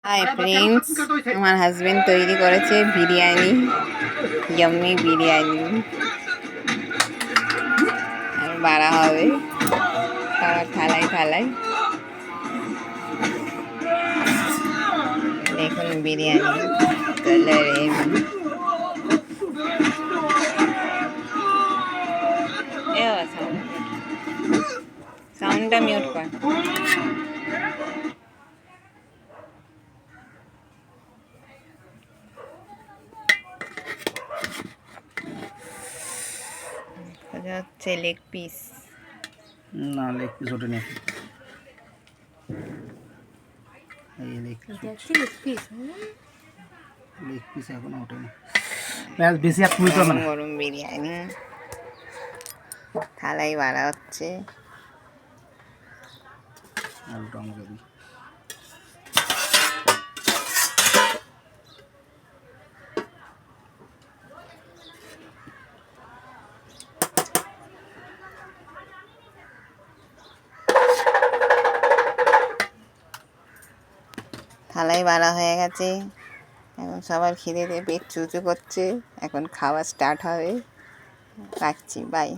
Hi friends, আমার husband তৈরি করেছে বিরিয়ানি, ইয়াম্মি বিরিয়ানি। আর বাড়া হবে সবার থালায় থালায়। দেখুন বিরিয়ানি কালার সাউন্ডটা মিউট কর। হচ্ছে লেগ পিস, না লেগ পিস ওঠে নাকি? এই লেগ পিস এখন ওঠে না। বেশি আর তুলতে হবে না। গরম বিরিয়ানি থালায় বাড়া হচ্ছে। আলুটা আমাকে দিই। থালায় বাড়া হয়ে গেছে। এখন সবার খিদেতে পেট চুচু করছে। এখন খাওয়া স্টার্ট হবে। রাখছি, বাই।